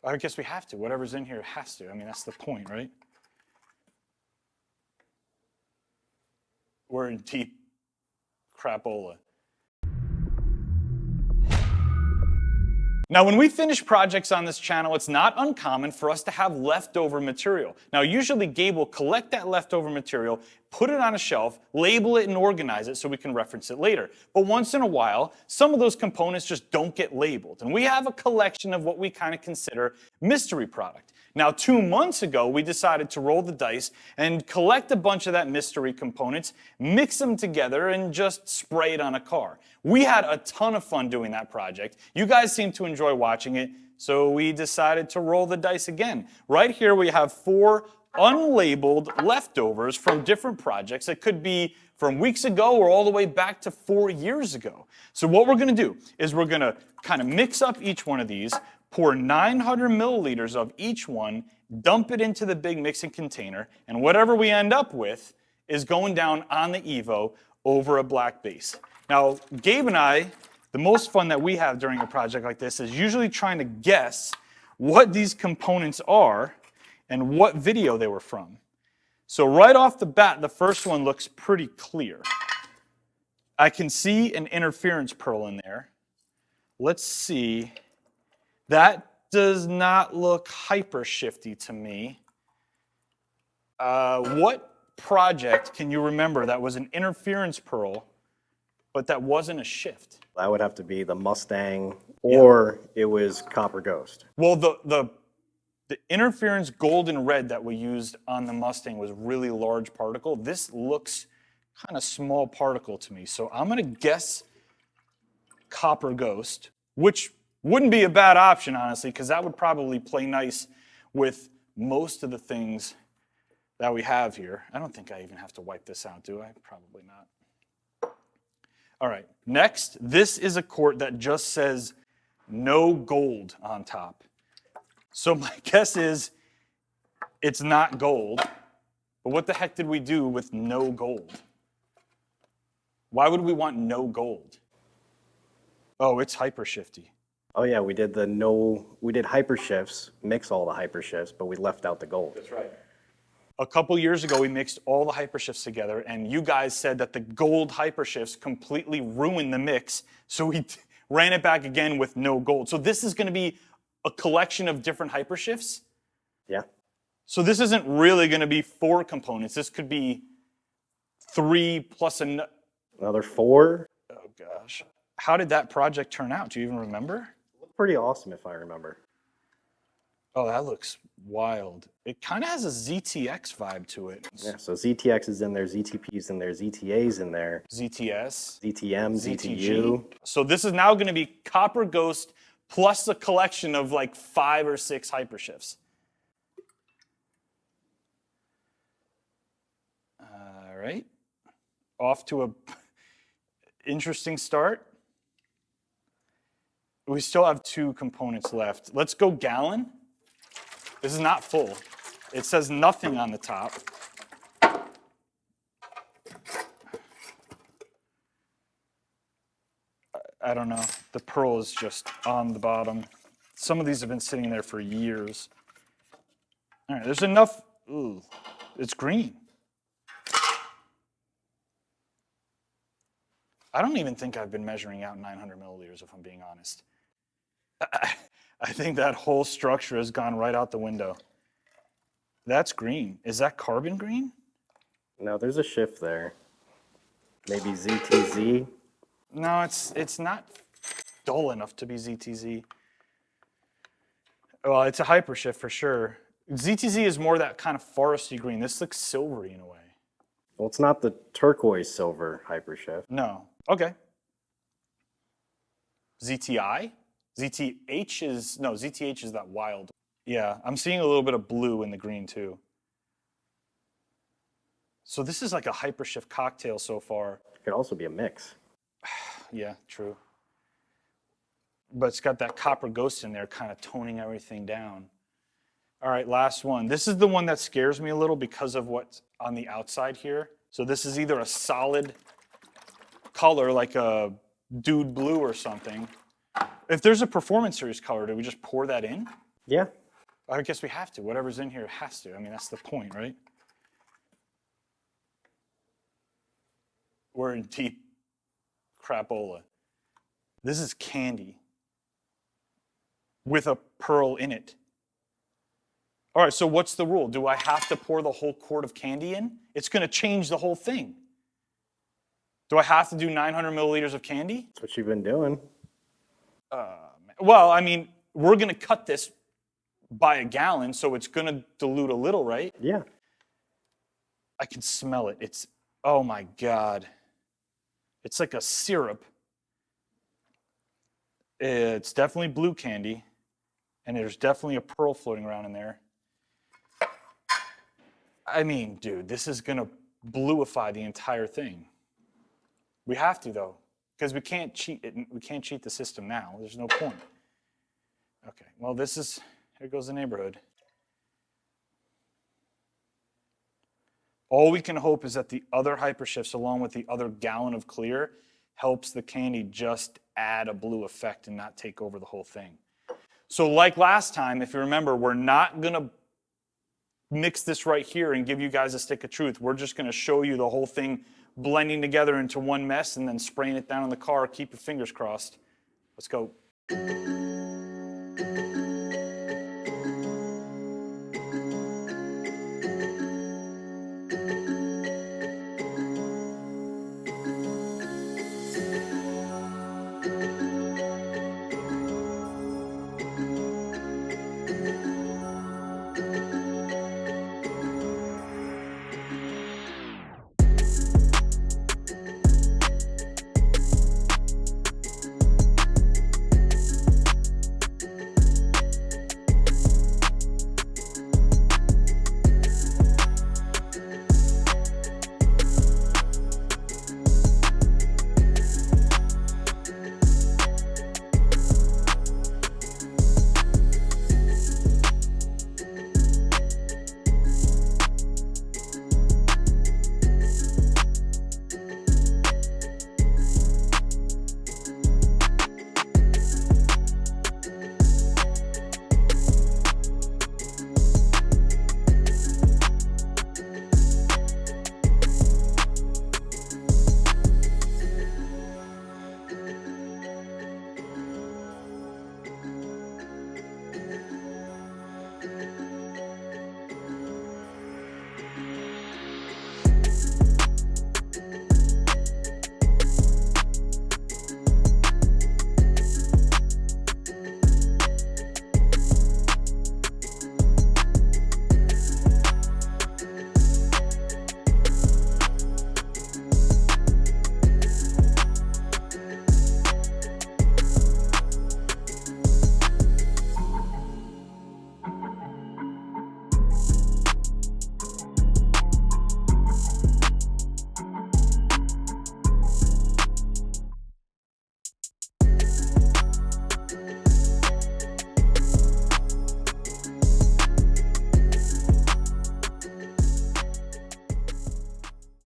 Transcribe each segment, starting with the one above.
I guess we have to. Whatever's in here has to. I mean, that's the point, right? We're in deep crapola. Now, when we finish projects on this channel, it's not uncommon for us to have leftover material. Now, usually Gabe will collect that leftover material, put it on a shelf, label it and organize it so we can reference it later. But once in a while, some of those components just don't get labeled. And we have a collection of what we kind of consider mystery product. Now, 2 months ago, we decided to roll the dice and collect a bunch of that mystery components, mix them together, and just spray it on a car. We had a ton of fun doing that project. You guys seem to enjoy watching it, so we decided to roll the dice again. Right here, we have 4 unlabeled leftovers from different projects. It could be from weeks ago or all the way back to 4 years ago. So what we're going to do is we're going to kind of mix up each one of these, pour 900 milliliters of each one, dump it into the big mixing container, and whatever we end up with is going down on the Evo over a black base. Now, Gabe and I, the most fun that we have during a project like this is usually trying to guess what these components are and what video they were from. So right off the bat, the first one looks pretty clear. I can see an interference pearl in there. Let's see. That does not look hypershifty to me. What project can you remember that was an interference pearl, but that wasn't a shift? That would have to be the Mustang, or it was Copper Ghost. Well, the interference gold and red that we used on the Mustang was really large particle. This looks kind of small particle to me. So I'm going to guess Copper Ghost, which wouldn't be a bad option, honestly, because that would probably play nice with most of the things that we have here. I don't think I even have to wipe this out, do I? Probably not. All right, next, this is a quart that just says no gold on top. So my guess is it's not gold, but what the heck did we do with no gold? Why would we want no gold? Oh, it's hypershifty. Oh yeah, we did hypershifts, mix all the hypershifts, but we left out the gold. That's right. A couple years ago, we mixed all the hypershifts together, and you guys said that the gold hypershifts completely ruined the mix, so we ran it back again with no gold. So this is going to be a collection of different hypershifts? Yeah. So this isn't really going to be 4 components. This could be 3 plus another 4. Oh gosh. How did that project turn out? Do you even remember? Pretty awesome if I remember. Oh, that looks wild. It kind of has a ZTX vibe to it. Yeah, so ZTX is in there, ZTP's in there, ZTA's in there. ZTS. ZTM, ZTG. ZTU. So this is now going to be Copper Ghost plus a collection of like 5 or 6 hypershifts. All right. Off to a interesting start. We still have 2 components left. Let's go gallon. This is not full. It says nothing on the top. I don't know. The pearl is just on the bottom. Some of these have been sitting there for years. All right, there's enough. Ooh, it's green. I don't even think I've been measuring out 900 milliliters, if I'm being honest. I think that whole structure has gone right out the window. That's green. Is that carbon green? No, there's a shift there. Maybe ZTZ. No, it's not dull enough to be ZTZ. Well, it's a hypershift for sure. ZTZ is more that kind of foresty green. This looks silvery in a way. Well, it's not the turquoise silver hypershift. No. Okay. ZTI? ZTH is, no, ZTH is that wild. Yeah, I'm seeing a little bit of blue in the green too. So this is like a hypershift cocktail so far. It could also be a mix. Yeah, true. But it's got that Copper Ghost in there kind of toning everything down. All right, last one. This is the one that scares me a little because of what's on the outside here. So this is either a solid color like a Dude Blue or something. If there's a Performance Series color, do we just pour that in? Yeah. I guess we have to. Whatever's in here has to. I mean, that's the point, right? We're in deep crapola. This is candy with a pearl in it. All right, so what's the rule? Do I have to pour the whole quart of candy in? It's going to change the whole thing. Do I have to do 900 milliliters of candy? That's what you've been doing. Well, I mean, we're going to cut this by a gallon, so it's going to dilute a little, right? Yeah. I can smell it. It's, oh my God. It's like a syrup. It's definitely blue candy, and there's definitely a pearl floating around in there. I mean, dude, this is going to bluify the entire thing. We have to, though, because we can't cheat it. We can't cheat the system now. There's no point. Okay, well, this is, here goes the neighborhood. All we can hope is that the other hypershifts, along with the other gallon of clear, helps the candy just add a blue effect and not take over the whole thing. So like last time, if you remember, we're not going to mix this right here and give you guys a stick of truth. We're just going to show you the whole thing blending together into one mess and then spraying it down in the car. Keep your fingers crossed. Let's go.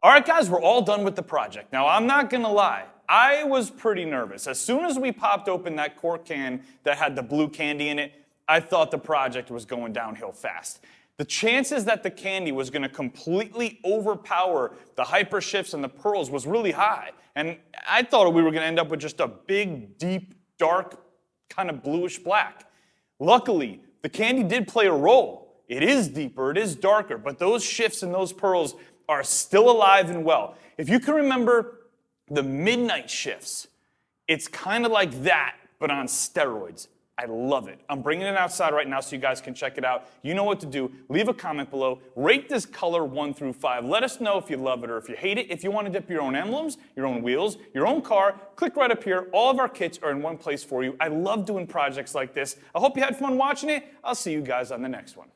All right, guys, we're all done with the project. Now, I'm not gonna lie, I was pretty nervous. As soon as we popped open that quart can that had the blue candy in it, I thought the project was going downhill fast. The chances that the candy was gonna completely overpower the hypershifts and the pearls was really high. And I thought we were gonna end up with just a big, deep, dark, kind of bluish black. Luckily, the candy did play a role. It is deeper, it is darker, but those shifts and those pearls are still alive and well. If you can remember the midnight shifts, it's kind of like that, but on steroids. I love it. I'm bringing it outside right now so you guys can check it out. You know what to do. Leave a comment below. Rate this color 1 through 5. Let us know if you love it or if you hate it. If you want to dip your own emblems, your own wheels, your own car, click right up here. All of our kits are in one place for you. I love doing projects like this. I hope you had fun watching it. I'll see you guys on the next one.